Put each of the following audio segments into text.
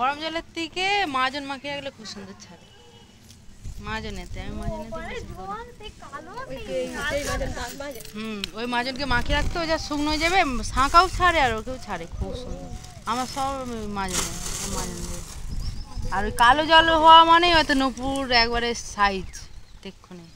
গরম জলের থেকে মাজন মাখিয়ে রাখলে খুব সুন্দর ছাড়ে। মাজনেতে আমি ওই মাজনকে মাখিয়ে রাখতে ওই যা শুকনো হয়ে যাবে, শাঁকাও ছাড়ে আর ওকেও ছাড়ে খুব সুন্দর। আমার সব মাজনে আর ওই কালো জল হওয়া মানে হয়তো নূপুর একবারে সাইজ দেখুনি।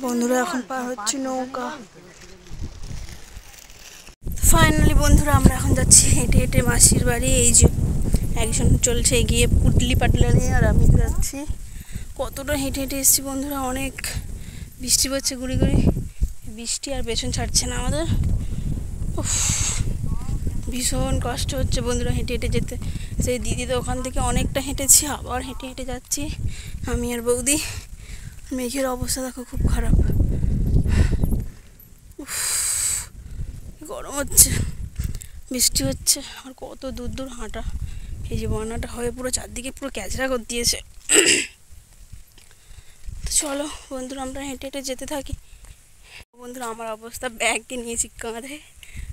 বন্ধুরা এখন পার হচ্ছে নৌকা। ফাইনালি বন্ধুরা আমরা এখন যাচ্ছি হেঁটে হেঁটে মাসির বাড়ি। এই যে একজন চলছে এগিয়ে পুটলি পাটলা নিয়ে, আর আমি যাচ্ছি। কতটা হেঁটে হেঁটে এসেছি বন্ধুরা, অনেক বৃষ্টি পড়ছে গুড়ি গুড়ি, বৃষ্টি আর পেছন ছাড়ছে না আমাদের। ভীষণ কষ্ট হচ্ছে বন্ধুরা হেঁটে হেঁটে যেতে। সেই দিদি তো ওখান থেকে অনেকটা হেঁটেছি, আবার হেঁটে হেঁটে যাচ্ছি আমি আর বৌদি। মেঘের অবস্থা দেখো খুব খারাপ, গরম হচ্ছে, বৃষ্টি হচ্ছে, আর কত দূর দূর হাঁটা। এই যে বন্যাটা হয়ে পুরো চারদিকে পুরো ক্যাচড়া করে দিয়েছে। তো চলো বন্ধুরা আমরা হেঁটে হেঁটে যেতে থাকি। বন্ধুরা আমার অবস্থা, ব্যাগকে নিয়েছি কাঁধে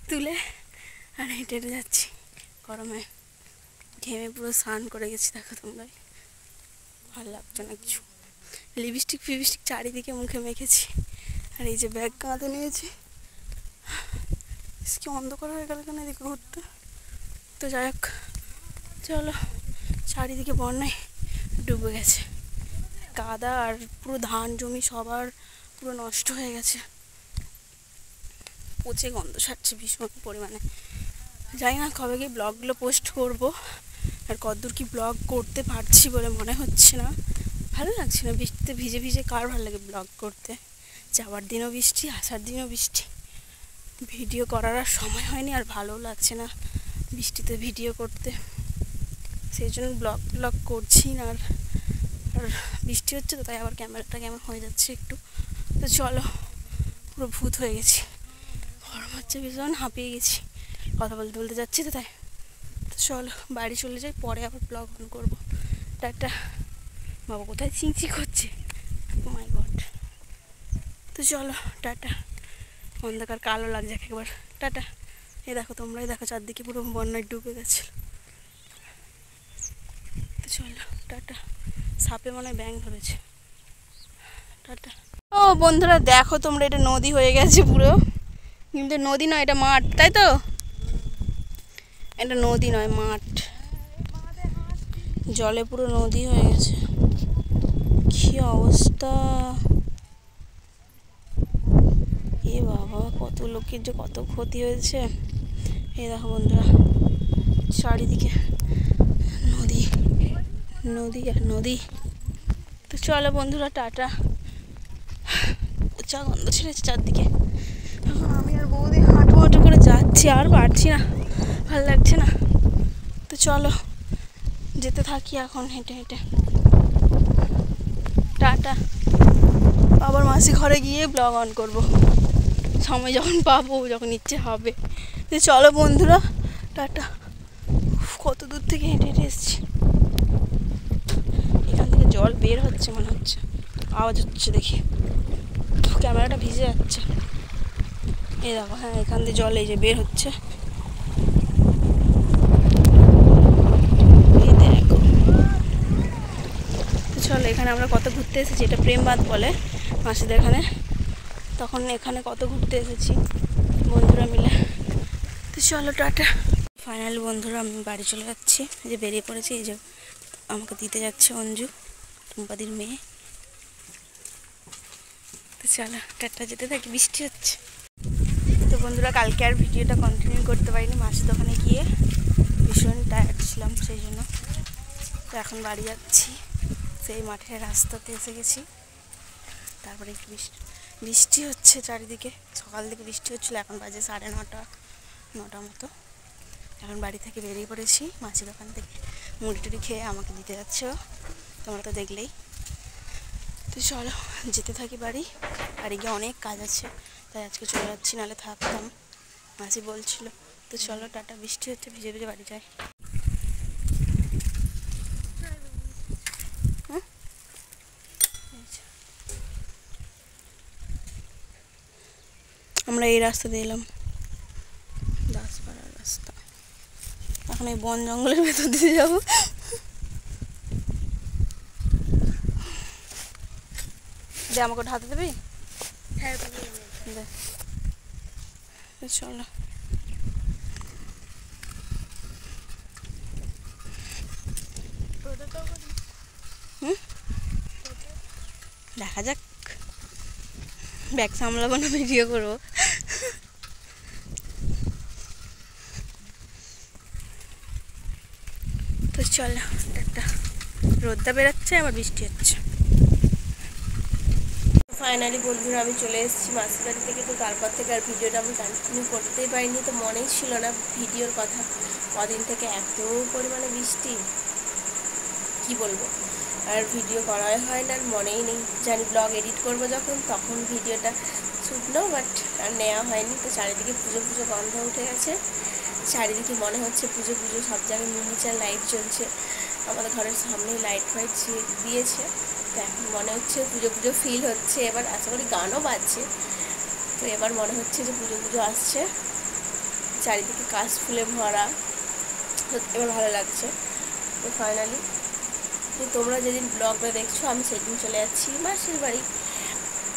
তুলে আর হেঁটে হেঁটে যাচ্ছি। গরমে ঘেমে পুরো স্নান করে গেছি, দেখো তোমরাই, ভালো লাগছে না কিছু। লিপস্টিক ফিপস্টিক চারিদিকে মুখে মেখেছি, আর এই যে ব্যাগ কাঁধে নিয়েছি। কি অন্ধকার হয়ে গেল কেন এদিকে ঘুরতে। তো যাই হোক চলো, চারিদিকে বন্যায় ডুবে গেছে, কাদা আর পুরো ধান জমি সবার পুরো নষ্ট হয়ে গেছে, পচে গন্ধ ছাড়ছে ভীষণ পরিমাণে। জানি না কবে গিয়ে ব্লগগুলো পোস্ট করব, আর কতদূর কি ব্লগ করতে পারছি বলে মনে হচ্ছে না, ভালো লাগছে না। বৃষ্টিতে ভিজে ভিজে কার ভালো লাগে ব্লগ করতে? যাওয়ার দিনও বৃষ্টি, আসার দিনও বৃষ্টি, ভিডিও করার আর সময় হয়নি, আর ভালোও লাগছে না বৃষ্টিতে ভিডিও করতে, সেই জন্য ব্লগ করছি না। আর বৃষ্টি হচ্ছে তো, তাই আবার ক্যামেরাটা কেমন হয়ে যাচ্ছে একটু। তো চলো, পুরো ভূত হয়ে গেছি, গরম হচ্ছে ভীষণ, হাঁপিয়ে গেছি, কথা বলতে বলতে যাচ্ছি তো তাই। তো চলো বাড়ি চলে যাই, পরে আবার ব্লগ অন করবো। টাটা। বাবা কোথায় চিংচি করছে, ও মাই গড। তো চলো টাটা, অন্ধকার কালো লাগছে একবার, টাটা। এই দেখো তোমরাই দেখো চারদিকে পুরো বন্যায় ডুবে গেছে। তো চলো টাটা, সাপে মনে হয় ব্যাঙ ধরেছে, টাটা। ও বন্ধুরা দেখো তোমরা, এটা নদী হয়ে গেছে পুরো, কিন্তু নদী নয় এটা মাঠ, তাই তো? এটা নদী নয় মাঠ, জলে পুরো নদী হয়ে গেছে, কি অবস্থা। এ বাবা কত লোকের যে কত ক্ষতি হয়েছে। এই দেখো বন্ধুরা চারিদিকে নদী নদী আর নদী। তো চলো বন্ধুরা টাটা, উঁচা গন্ধ ছেড়েছে চারদিকে। এখন আমি আর বৌদি হাঁটু হাঁটু করে যাচ্ছি, আর পারছি না, ভালো লাগছে না। তো চলো যেতে থাকি এখন হেঁটে হেঁটে, টাটা। আবার মাসি ঘরে গিয়ে ব্লগ অন করব, সময় যখন পাবো, যখন ইচ্ছে হবে। তো চলো বন্ধুরা টাটা। কত দূর থেকে হেঁটে হেঁটে এসেছি, এখান থেকে জল বের হচ্ছে মনে হচ্ছে, আওয়াজ হচ্ছে দেখি, ক্যামেরাটা ভিজে যাচ্ছে। এই দেখো, হ্যাঁ এখান থেকে জল এই যে বের হচ্ছে, এই দেখো। চলো এখানে আমরা কত ঘুরতে এসেছি, এটা প্রেম বাঁধ বলে মাসিদের এখানে, তখন এখানে কত ঘুরতে এসেছি বন্ধুরা মিলে। তো চলো টাটা। ফাইনালি বন্ধুরা আমি বাড়ি চলে যাচ্ছি, এই যে বেরিয়ে পড়েছি, এই যে আমাকে দিতে যাচ্ছে অঞ্জু, টুম্পাদির মেয়ে। তো চলো টাটা, যেতে থাকি, বৃষ্টি হচ্ছে। তো বন্ধুরা কালকে আর ভিডিওটা কন্টিনিউ করতে পারিনি, মাসির দোকানে গিয়ে ভীষণ টায়ার্ড ছিলাম সেই জন্য। তো এখন বাড়ি যাচ্ছি, সেই মাঠের রাস্তাতে এসে গেছি। তারপরে বৃষ্টি হচ্ছে চারিদিকে, সকাল থেকে বৃষ্টি হচ্ছিলো, এখন বাজে 9:30 মতো। এখন বাড়ি থেকে বেরিয়ে পড়েছি, মাসির দোকান থেকে মুড়ি টুড়ি খেয়ে আমাকে দিতে যাচ্ছে ও, তোমরা তো দেখলেই। তো চলো যেতে থাকি বাড়ি, বাড়ি গিয়ে অনেক কাজ আছে, তাই আজকে চলে যাচ্ছি, নাহলে থাকতাম, মাসি বলছিল। তো চলো টাটা, বৃষ্টি হচ্ছে, ভিজে ভিজে বাড়ি যাই। আমরা এই রাস্তা দিয়ে এলাম, দাসপাড়ার রাস্তা। এখন এই বন জঙ্গলের ভেতর দিয়ে যাবো। দে আমাকে ওটা হাতে দেবি? হ্যাঁ দে, চলো। দেখা যাক, ব্যাগ সামলাবো না ভিডিও করবো। তো চলো একটা রোদটা বেরোচ্ছে, আবার বৃষ্টি হচ্ছে। ফাইনালি বন্ধুরা আমি চলে এসেছি মাসির বাড়ি থেকে। তো তারপর থেকে আর ভিডিওটা আমি কন্টিনিউ করতেই পারিনি, তো মনেই ছিল না ভিডিওর কথা। কদিন থেকে এত পরিমাণে বৃষ্টি, কি বলবো, আর ভিডিও করাই হয় না, আর মনেই নেই। জানি ব্লগ এডিট করবো যখন, তখন ভিডিওটা ছুটলো, বাট আর নেওয়া হয়নি। তো চারিদিকে পুজো পুজো গন্ধ উঠে গেছে, চারিদিকে মনে হচ্ছে পুজো পুজো, সব জায়গায় মিনিচার লাইট জ্বলছে। আমাদের ঘরের সামনেই লাইট ফাইট দিয়েছে, তো এখন মনে হচ্ছে পুজো পুজো ফিল হচ্ছে। এবার আশা করি গানও বাজছে, তো এবার মনে হচ্ছে যে পুজো পুজো আসছে। চারিদিকে কাশ ফুলে ভরা, তো এবার ভালো লাগছে। তো ফাইনালি তোমরা যেদিন ব্লগটা দেখছো, আমি সেদিন চলে যাচ্ছি মাসির বাড়ি।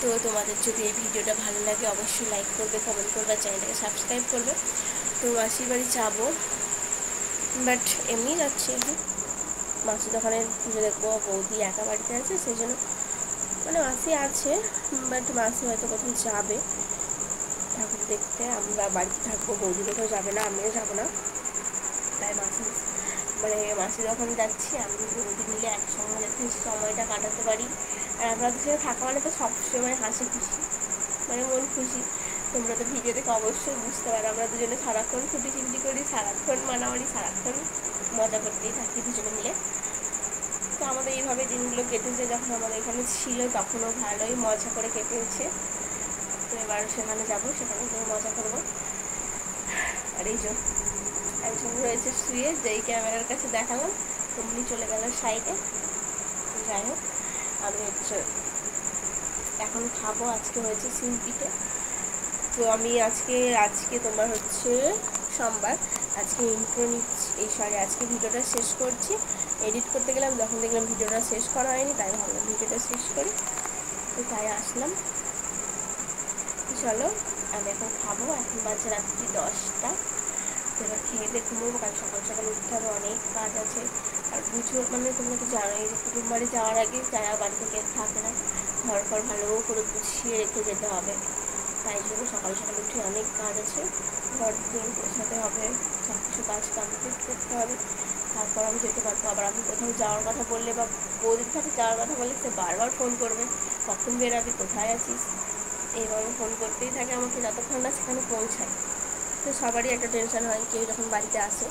তো তোমাদের যদি এই ভিডিওটা ভালো লাগে অবশ্যই লাইক করবে, কমেন্ট করবে, চ্যানেলটাকে সাবস্ক্রাইব করবে। তো মাসির বাড়ি যাবো, বাট এমনি যাচ্ছি এখন। মাসি দোকানে পুজো দেখবো, বৌদি একা বাড়িতে আছে, সেই জন্য মানে মাসি আছে, বাট মাসি হয়তো কোথাও যাবে ঠাকুর দেখতে, আমরা বাড়িতে থাকবো, বৌদি কোথাও যাবে না, আমিও যাবো না। তাই মাসি যখন যাচ্ছি, আমি বৌদি মিলে একসঙ্গে যাতে সময়টা কাটাতে পারি। আর আপনাদের সাথে থাকা মানে তো সবসময় হাসি খুশি, মানে মন খুশি। তোমরা তো ভিডিও দেখে অবশ্যই বুঝতে পারো, আমরা দুজনে সারাক্ষণ ছুটি চিমটি করি, সারাক্ষণ মানামারি, সারাক্ষণ মজা করতেই থাকি দুজনে মিলে। তো আমাদের এইভাবে দিনগুলো কেটেছে। যখন আমাদের এখানে ছিল তখনও ভালোই মজা করে কেটেছে। তো এবার সেখানে যাবো, সেখানে গিয়ে মজা করবো। আর এই যে একজন রয়েছে শুয়ে, যেই ক্যামেরার কাছে দেখালাম তেমনি চলে গেল সাইডে। যাই হোক, আমি হচ্ছে এখন খাবো। আজকে হয়েছে সিম পিঠে। তো আমি আজকে তোমার হচ্ছে সোমবার, আজকে ইন্ট্রো নিচ্ছি, আজকে ভিডিওটা শেষ করছি। এডিট করতে গেলাম, যখন দেখলাম ভিডিওটা শেষ করা হয়নি, তাই ভাবলাম ভিডিওটা শেষ করি। তো তাই আসলাম। চলো আমি এখন খাবো, এখন বাজে রাত্রি 10টা। তো এবার খেয়ে দিয়ে ঘুমোবো, কারণ সকাল সকাল উঠতে হবে, অনেক কাজ আছে। আর বুঝো, মানে তোমরা তো জানোই যে কুটুম বাড়ি যাওয়ার আগে যারা বাড়িতে কেউ থাকে না, ঘর ভালো করে গুছিয়ে রেখে যেতে হবে। তাই জন্য সকাল সকাল উঠে অনেক কাজ আছে, ঘর দূর গোছাতে হবে, সব কিছু কাজ কমপ্লিট করতে হবে, তারপর আমি যেতে পারবো। আবার আমি কোথাও যাওয়ার কথা বললে বা বৌদির সাথে যাওয়ার কথা বললে সে বারবার ফোন করবে, কখন বেরাবি, কোথায় আছিস, এইভাবে ফোন করতেই থাকে আমাকে যতক্ষণ না সেখানে পৌঁছায়। তো সবারই একটা টেনশন হয়, কেউ যখন বাড়িতে আসে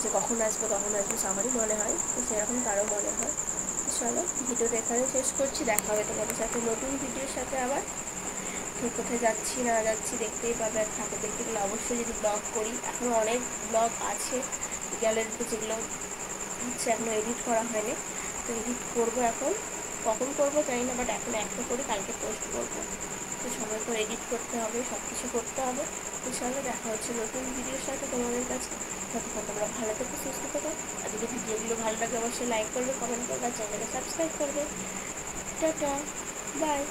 যে কখন আসবে সবারই মনে হয়, তো সেরকম তারও মনে হয়। চলো ভিডিওটা এখানে শেষ করছি, দেখা হবে তোমাদের সাথে নতুন ভিডিওর সাথে আবার। ঠিক কোথায় যাচ্ছি না যাচ্ছি দেখতেই পাবে। আর ঠাকুর দেখতে গেলে অবশ্যই যদি ব্লগ করি, এখনও অনেক ব্লগ আছে গ্যালারিতে, যেগুলো হচ্ছে এখনও এডিট করা হয়নি। তো এডিট করবো, এখন কখন করবো জানি না, বাট এখন একটা করে কালকে পোস্ট করবো। তো সময় করে এডিট করতে হবে, সব কিছু করতে হবে। তো চলো দেখা হচ্ছে নতুন ভিডিওর সাথে তোমাদের কাছে। ততক্ষণ তোমরা ভালো থেকো, সুস্থ থেকো। আর যদি ভিডিওগুলো ভালো লাগে অবশ্যই লাইক করবে, কমেন্ট করবে, চ্যানেলকে সাবস্ক্রাইব করবে। Tata, by.